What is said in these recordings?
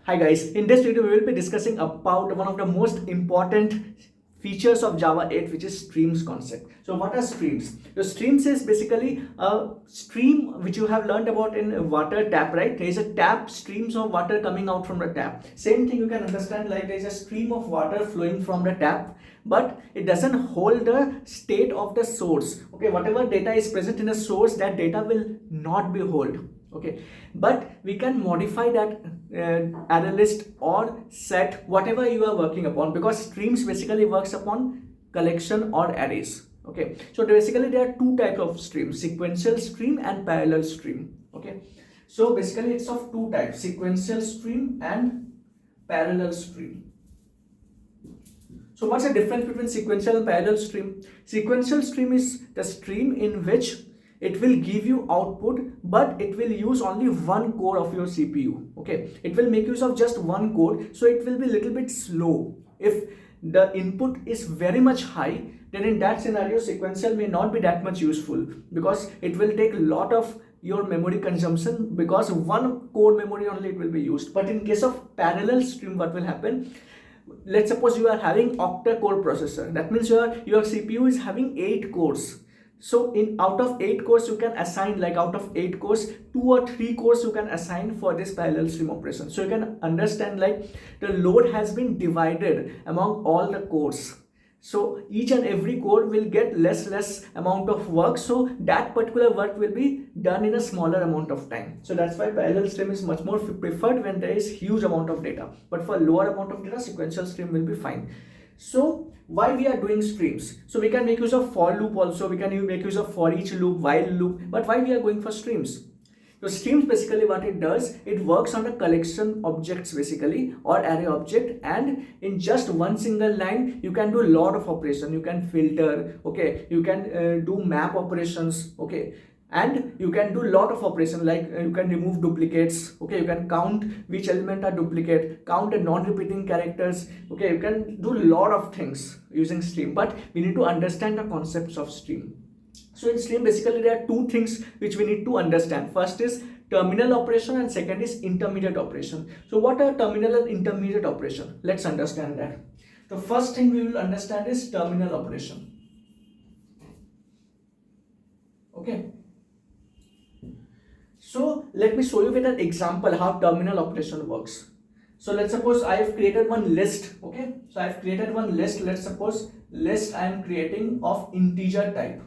Hi guys, in this video we will be discussing about one of the most important features of Java 8, which is streams concept. So what are streams? The streams is basically a stream which you have learned about in water tap, right? There is a tap, streams of water coming out from the tap. Same thing you can understand, like there is a stream of water flowing from the tap, but it doesn't hold the state of the source. Okay, whatever data is present in a source, that data will not be hold. Okay, but we can modify that array list or set, whatever you are working upon, because streams basically works upon collection or arrays. Okay, so basically there are two types of streams: sequential stream and parallel stream. Okay, so basically it's of two types: sequential stream and parallel stream. So what's the difference between sequential and parallel stream? Sequential stream is the stream in which it will give you output, but it will use only one core of your CPU. Okay, it will make use of just one core, so it will be a little bit slow. If the input is very much high, then in that scenario sequential may not be that much useful, because it will take a lot of your memory consumption, because one core memory only it will be used. But in case of parallel stream, what will happen? Let's suppose you are having octa-core processor. That means your CPU is having 8 cores. So in out of 8 cores you can assign, like out of 8 cores, 2 or 3 cores you can assign for this parallel stream operation. So you can understand, like, the load has been divided among all the cores. So each and every core will get less amount of work, so that particular work will be done in a smaller amount of time. So that's why parallel stream is much more preferred when there is huge amount of data, but for lower amount of data sequential stream will be fine. So why we are doing streams? So we can make use of for loop also, we can make use of for each loop, while loop, but why we are going for streams? So streams basically what it does, it works on the collection objects basically, or array object, and in just one single line you can do a lot of operation. You can filter, okay, you can do map operations, okay, and you can do a lot of operation, like you can remove duplicates, okay, you can count which element are duplicate, count the non-repeating characters, okay, you can do a lot of things using stream. But we need to understand the concepts of stream. So in stream basically there are two things which we need to understand. First is terminal operation and second is intermediate operation. So what are terminal and intermediate operation? Let's understand that. The first thing we will understand is terminal operation. Okay, so let me show you with an example how terminal operation works. So let's suppose I have created one list. Okay, so I have created one list. Let's suppose list I am creating of integer type.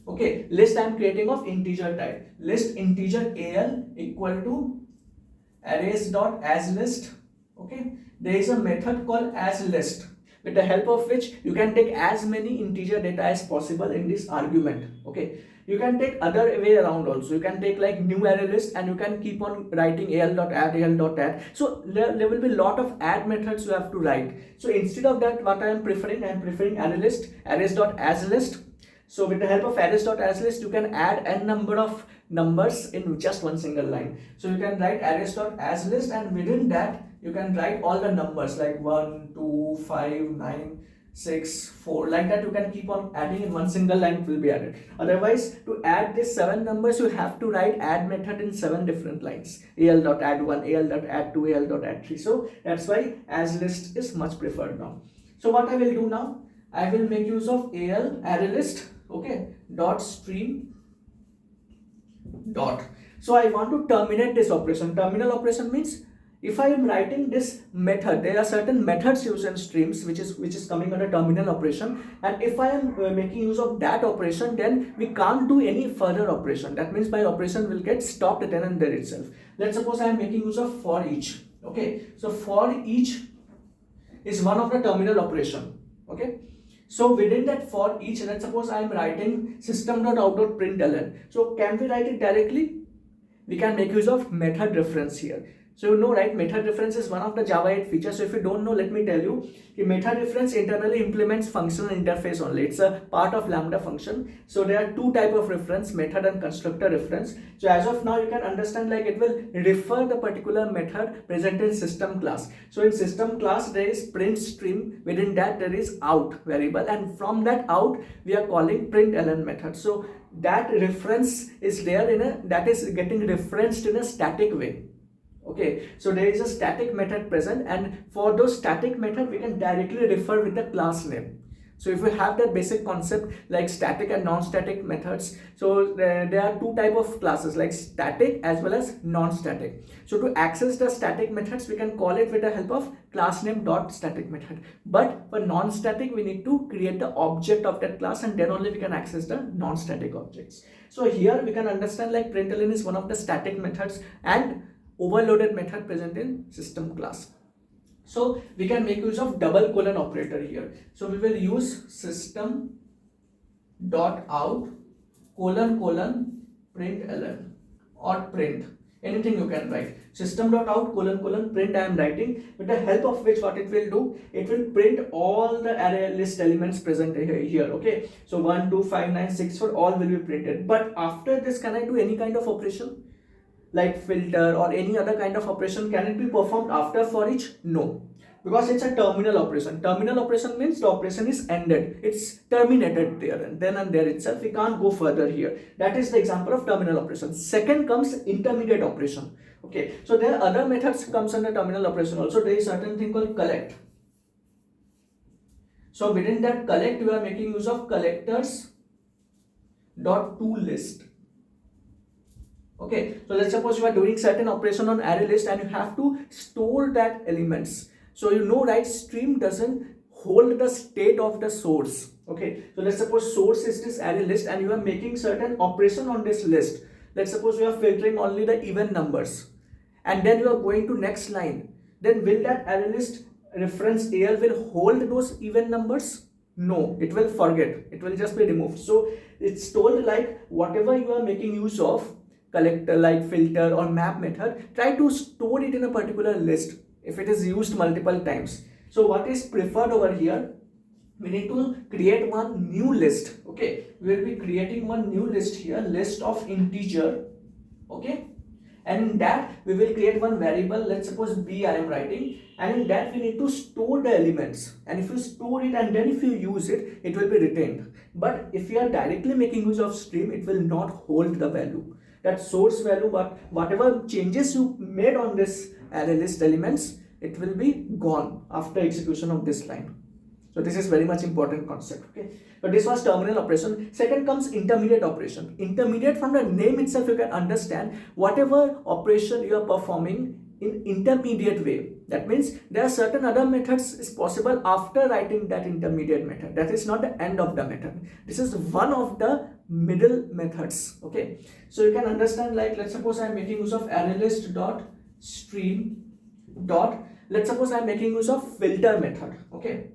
Okay, list I am creating of integer type. List integer al equal to arrays dot as list. Okay, there is a method called as list, with the help of which you can take as many integer data as possible in this argument. Okay, you can take other way around also. You can take like new array list and you can keep on writing al.add. So there will be a lot of add methods you have to write. So instead of that, what I am preferring array list, arrays.asList. So with the help of arrays.asList, you can add n number of numbers in just one single line. So you can write arrays.asList, and within that you can write all the numbers like 1, 2, 5, 9, 6, 4, like that. You can keep on adding in one single line, it will be added. Otherwise, to add these 7 numbers, you have to write add method in 7 different lines: al.add1, al.add2, al.add3. So that's why as list is much preferred now. So what I will do now, I will make use of al array list, okay, dot stream dot. So I want to terminate this operation. Terminal operation means if I am writing this method, there are certain methods used in streams which is coming under terminal operation, and if I am making use of that operation, then we can't do any further operation. That means my operation will get stopped then and there itself. Let's suppose I am making use of for each. Okay, so for each is one of the terminal operation. Okay, so within that for each, let's suppose I am writing system.out.println. So can we write it directly? We can make use of method reference here. So you know, right, method reference is one of the Java 8 features. So if you don't know, let me tell you. The method reference internally implements functional interface only. It's a part of Lambda function. So there are two type of reference, method and constructor reference. So as of now, you can understand, like, it will refer the particular method present in system class. So in system class, there is print stream. Within that, there is out variable, and from that out, we are calling println method. So that reference is there that is getting referenced in a static way. Okay, so there is a static method present, and for those static method we can directly refer with the class name. So if we have that basic concept like static and non-static methods, so there are two type of classes like static as well as non-static. So to access the static methods we can call it with the help of class name dot static method, but for non-static we need to create the object of that class, and then only we can access the non-static objects. So here we can understand like println is one of the static methods and overloaded method present in system class. So we can make use of double colon operator here. So we will use system dot out colon colon println or print, anything you can write. System dot out colon colon print I am writing, with the help of which what it will do, it will print all the array list elements present here. Okay, so 1 2 5 9 6 4 all will be printed. But after this, can I do any kind of operation like filter or any other kind of operation? Can it be performed after for each? No, because it's a terminal operation. Terminal operation means the operation is ended, it's terminated there and then and there itself, we can't go further here. That is the example of terminal operation. Second comes intermediate operation. Okay, so there are other methods comes under terminal operation also. There is certain thing called collect. So within that collect we are making use of collectors dot to list. Okay, so let's suppose you are doing certain operation on array list and you have to store that elements. So you know, right, stream doesn't hold the state of the source. Okay, so let's suppose source is this array list and you are making certain operation on this list. Let's suppose you are filtering only the even numbers and then you are going to next line. Then will that array list reference AL will hold those even numbers? No, it will forget, it will just be removed. So it's told like whatever you are making use of, collector like filter or map method, try to store it in a particular list if it is used multiple times. So what is preferred over here, we need to create one new list. Okay, we will be creating one new list here, list of integer. Okay, and in that we will create one variable, let's suppose b I am writing, and in that we need to store the elements, and if you store it and then if you use it, it will be retained. But if you are directly making use of stream, it will not hold the value, that source value, but whatever changes you made on this array list elements, it will be gone after execution of this line. So this is very much important concept. Okay, but this was terminal operation. Second comes intermediate operation. Intermediate, from the name itself you can understand whatever operation you are performing in intermediate way. That means there are certain other methods is possible after writing that intermediate method. That is not the end of the method. This is one of the middle methods. Okay, so you can understand like, let's suppose I am making use of array list dot stream dot, let's suppose I am making use of filter method. Okay,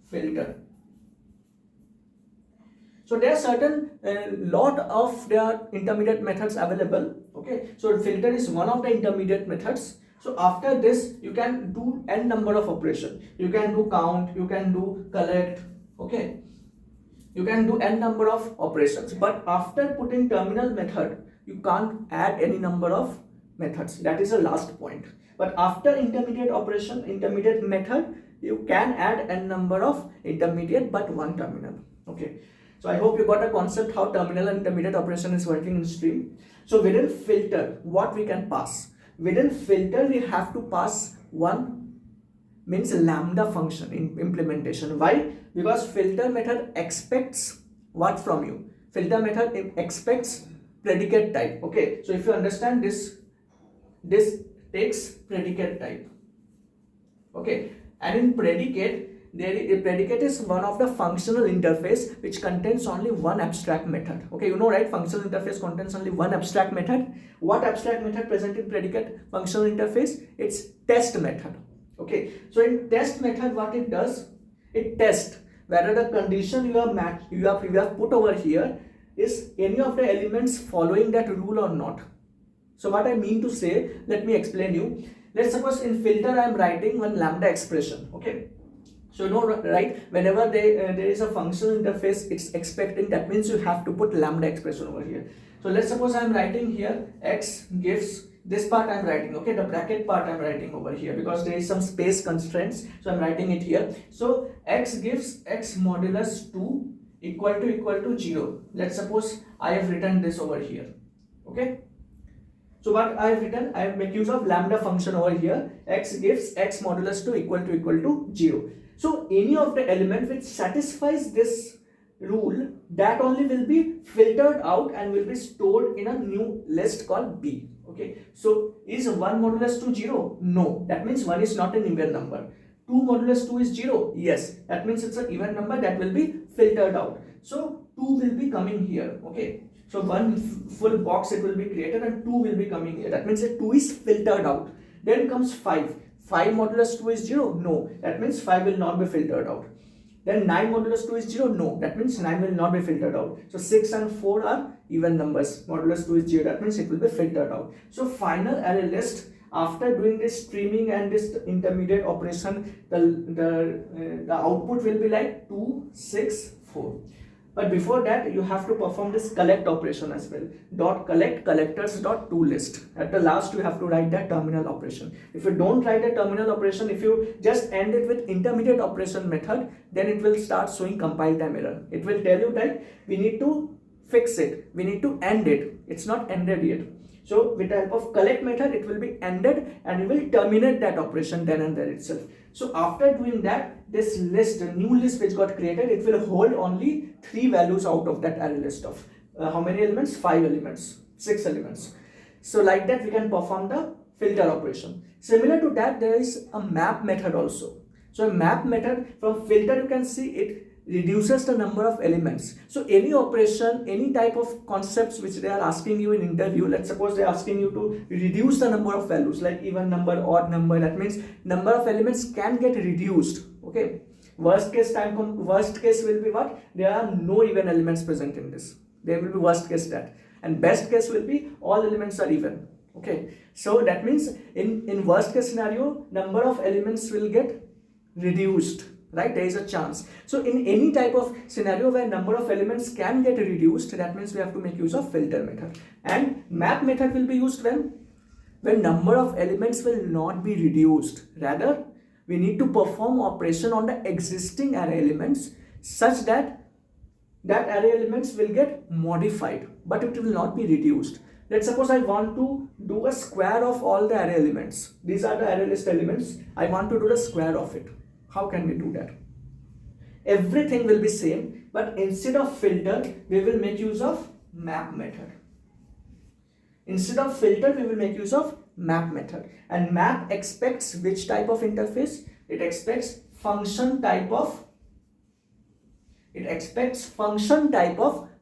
filter. So there are certain lot of their intermediate methods available. Okay, so filter is one of the intermediate methods. So after this you can do n number of operation. You can do count, you can do collect. Okay, you can do n number of operations, but after putting terminal method you can't add any number of methods. That is the last point. But after intermediate operation, intermediate method, you can add n number of intermediate but one terminal. Okay, so I hope you got a concept how terminal and intermediate operation is working in stream. So within filter, what we can pass? Within filter we have to pass one, means lambda function in implementation. Why? Because filter method expects what from you? Filter method expects predicate type. Okay, so if you understand this, this takes predicate type. Okay, and in predicate, predicate is one of the functional interface which contains only one abstract method. Okay, you know, right, functional interface contains only one abstract method. What abstract method present in predicate functional interface? It's test method. Okay, so in test method what it does, it tests whether the condition you have put over here is any of the elements following that rule or not. So what I mean to say, let me explain you. Let's suppose in filter I am writing one lambda expression. Okay, so you know, right, whenever there is a functional interface, it's expecting, that means you have to put lambda expression over here. So let's suppose I am writing here x gives, this part I am writing, okay, the bracket part I am writing over here because there is some space constraints, so I am writing it here. So x gives x modulus 2 equal to 0. Let's suppose I have written this over here. Okay, So what I have written, I make use of lambda function over here. X gives x modulus 2 equal to 0. So any of the element which satisfies this rule, that only will be filtered out and will be stored in a new list called B. Okay, so is 1 modulus 2 0? No, that means 1 is not an even number. 2 modulus 2 is 0? Yes, that means it's an even number, that will be filtered out. So 2 will be coming here. Okay, so one full box it will be created and 2 will be coming here. That means that 2 is filtered out. Then comes 5. 5 modulus 2 is 0? No, that means 5 will not be filtered out. Then 9 modulus 2 is 0? No, that means 9 will not be filtered out. So 6 and 4 are even numbers. Modulus 2 is 0, that means it will be filtered out. So final array list, after doing this streaming and this intermediate operation, the output will be like 2, 6, 4. But before that, you have to perform this collect operation as well. Dot collect collectors dot toList. At the last, you have to write that terminal operation. If you don't write a terminal operation, if you just end it with intermediate operation method, then it will start showing compile time error. It will tell you that we need to fix it. We need to end it. It's not ended yet. So with the help of collect method, it will be ended and you will terminate that operation then and there itself. So after doing that, this list, a new list which got created, it will hold only 3 values out of that array list of how many elements? 5 elements, 6 elements. So like that we can perform the filter operation. Similar to that, there is a map method also. So a map method, from filter you can see it reduces the number of elements. So any operation, any type of concepts which they are asking you in interview, let's suppose they are asking you to reduce the number of values, like even number, odd number, that means number of elements can get reduced. Okay, worst case will be what? There are no even elements present in this. There will be worst case that, and best case will be all elements are even. Okay, so that means in worst case scenario, number of elements will get reduced, right? There is a chance. So in any type of scenario where number of elements can get reduced, that means we have to make use of filter method. And map method will be used when number of elements will not be reduced. Rather, we need to perform operation on the existing array elements such that array elements will get modified, but it will not be reduced. Let's suppose I want to do a square of all the array elements. These are the array list elements. I want to do the square of it. How can we do that? Everything will be same, but instead of filter, we will make use of map method. Instead of filter, we will make use of map method. And map expects which type of interface? It expects function type of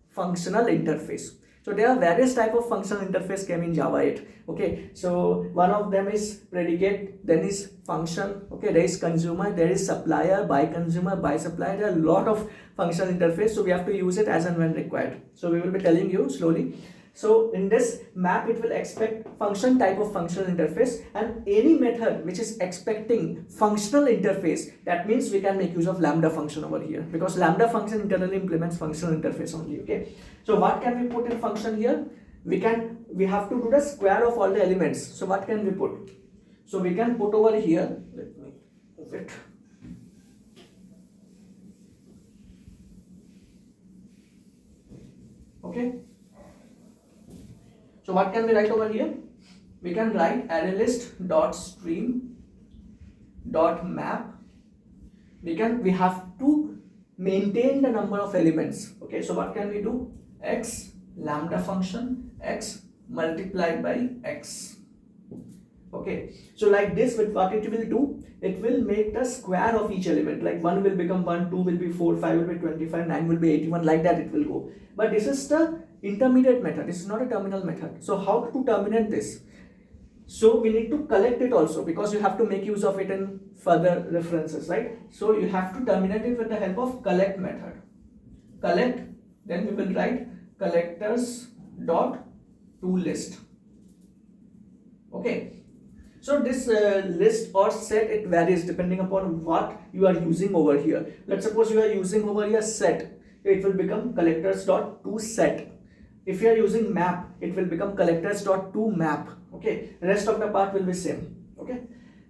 functional interface. So there are various type of functional interface came in Java 8. Okay, so one of them is predicate, then is function. Okay, there is consumer, there is supplier, by consumer, by supplier. There are a lot of functional interface, so we have to use it as and when required. So we will be telling you slowly. So in this map, it will expect function type of functional interface, and any method which is expecting functional interface, that means we can make use of lambda function over here, because lambda function internally implements functional interface only. Okay, so what can we put in function here? We have to do the square of all the elements. So what can we put? So we can put over here, let me move it. Okay, so what can we write over here? We can write ArrayList dot stream dot map. We have to maintain the number of elements. Okay, so what can we do? X lambda function, x multiplied by x. Okay, so like this, with what it will do, it will make the square of each element. Like 1 will become 1, 2 will be 4, 5 will be 25, 9 will be 81, like that it will go. But this is the intermediate method. This is not a terminal method. So how to terminate this? So we need to collect it also, because you have to make use of it in further references, right? So you have to terminate it with the help of collect method. Collect, then we will write collectors dot toList. Okay, so this list or set, it varies depending upon what you are using over here. Let's suppose you are using over here set, it will become collectors dot toSet. If you are using map, it will become collectors dot toMap. Okay, the rest of the part will be same. Okay,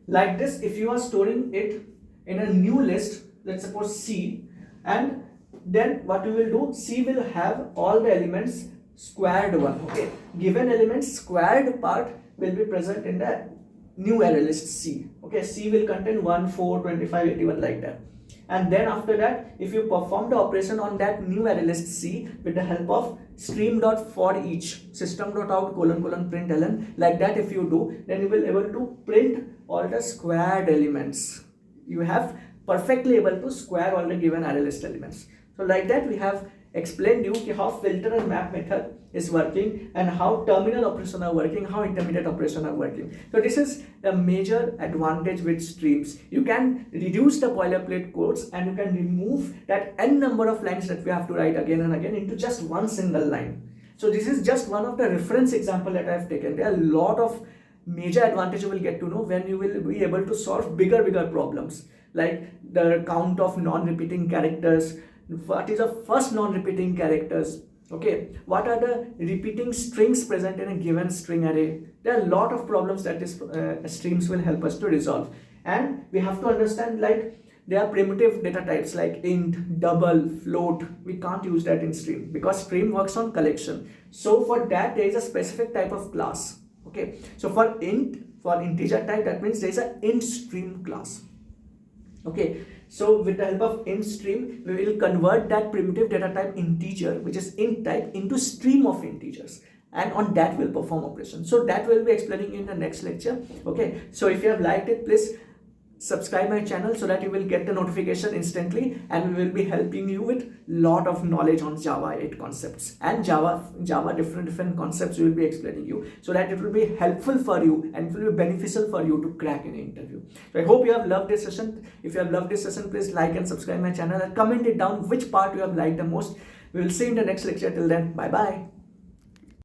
like this, if you are storing it in a new list, let's suppose C, and then what we will do, C will have all the elements squared one. Okay, given element squared part will be present in the new array list C. Okay, C will contain 1, 4, 25, 81 like that. And then after that, if you perform the operation on that new array list C with the help of stream.forEach, system.out : println, like that if you do, then you will able to print all the squared elements. You have perfectly able to square all the given array list elements. So like that we have explained you how filter and map method is working and how terminal operation are working, how intermediate operation are working. So this is the major advantage with streams. You can reduce the boilerplate codes and you can remove that n number of lines that we have to write again and again into just one single line. So this is just one of the reference example that I have taken. There are a lot of major advantage you will get to know when you will be able to solve bigger problems, like the count of non-repeating characters, what is the first non-repeating characters, okay, what are the repeating strings present in a given string array. There are a lot of problems that this streams will help us to resolve. And we have to understand, like, there are primitive data types like int, double, float. We can't use that in stream because stream works on collection. So for that there is a specific type of class. Okay, so for int, for integer type, that means there is an int stream class. Okay, so with the help of int stream, we will convert that primitive data type integer, which is int type, into stream of integers, and on that will perform operation. So that will be explaining in the next lecture. Okay, so if you have liked it, please subscribe my channel so that you will get the notification instantly, and we will be helping you with lot of knowledge on Java 8 concepts and Java different concepts we will be explaining you, so that it will be helpful for you and it will be beneficial for you to crack an interview. So I hope you have loved this session. If you have loved this session, please like and subscribe my channel and comment it down which part you have liked the most. We will see you in the next lecture. Till then, bye bye.